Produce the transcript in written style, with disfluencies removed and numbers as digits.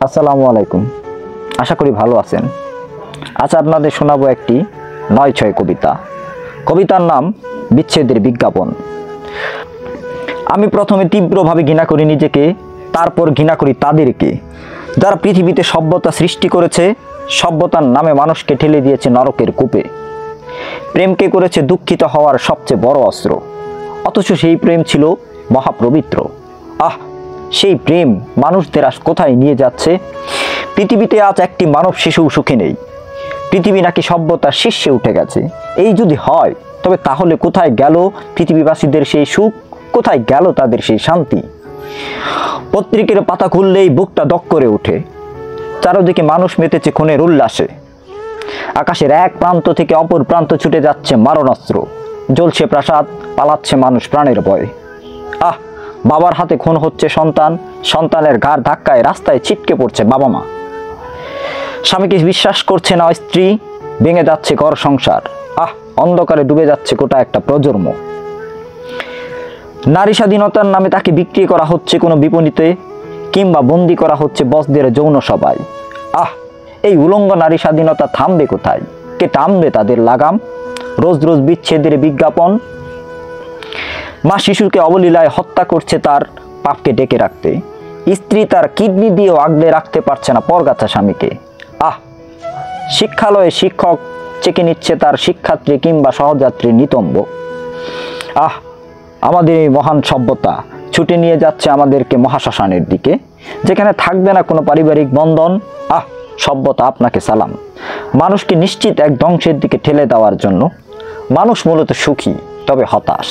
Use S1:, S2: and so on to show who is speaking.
S1: আসসালামু আলাইকুম। আশা করি ভালো আছেন। আজ আপনাদের শোনাবো একটি ৯/৬ কবিতা। কবিতার নাম বিচ্ছেদের বিজ্ঞাপন। আমি প্রথমে তীব্রভাবে ঘৃণা করি নিজেকে, তারপর ঘৃণা করি তাদেরকে যারা পৃথিবীতে সভ্যতা সৃষ্টি করেছে, সভ্যতার নামে মানুষকে ঠেলে দিয়েছে নরকের কূপে। প্রেমকে করেছে দুঃখিত হওয়ার সবচেয়ে বড় অস্ত্র, অথচ সেই প্রেম ছিল মহাপবিত্র। সেই প্রেম মানুষদের আজ কোথায় নিয়ে যাচ্ছে? পৃথিবীতে আজ একটি মানব শিশু সুখে নেই। পৃথিবী নাকি সভ্যতার শীর্ষে উঠে গেছে। এই যদি হয়, তবে তাহলে কোথায় গেল পৃথিবীবাসীদের সেই সুখ? কোথায় গেল তাদের সেই শান্তি? পত্রিকার পাতা খুললেই বুকটা দক করে ওঠে। চারদিকে মানুষ মেতেছে খুনের উল্লাসে। আকাশের এক প্রান্ত থেকে অপর প্রান্ত ছুটে যাচ্ছে মারণাস্ত্র। জ্বলছে প্রাসাদ, পালাচ্ছে মানুষ প্রাণের ভয়ে। বাবার হাতে খুন হচ্ছে সন্তান, সন্তানের ঘাড় ধাক্কায় রাস্তায় ছিটকে পড়ছে বাবা মা। স্বামীকে বিশ্বাস করছে না স্ত্রী, ভেঙে যাচ্ছে ঘর সংসার। অন্ধকারে ডুবে যাচ্ছে গোটা একটা প্রজন্ম। নারী স্বাধীনতার নামে তাকে বিক্রি করা হচ্ছে কোনো বিপণীতে, কিংবা বন্দি করা হচ্ছে বসদের যৌন সভায়। এই উলঙ্গ নারী স্বাধীনতা থামবে কোথায়? কে টানবে তাদের লাগাম? রোজ রোজ বিচ্ছেদের বিজ্ঞাপন। মা শিশুকে অবলীলায় হত্যা করছে তার পাপকে ডেকে রাখতে। স্ত্রী তার কিডনি দিয়েও আগলে রাখতে পারছে না পরগাছা স্বামীকে। শিক্ষালয়ে শিক্ষক চেকে নিচ্ছে তার শিক্ষার্থী কিংবা সহযাত্রীর নিতম্ব। আমাদের এই মহান সভ্যতা ছুটে নিয়ে যাচ্ছে আমাদেরকে মহাশ্মশানের দিকে, যেখানে থাকবে না কোনো পারিবারিক বন্ধন। সভ্যতা আপনাকে সালাম। মানুষকে নিশ্চিত এক ধ্বংসের দিকে ঠেলে দেওয়ার জন্য। মানুষ মূলত সুখী, তবে হতাশ।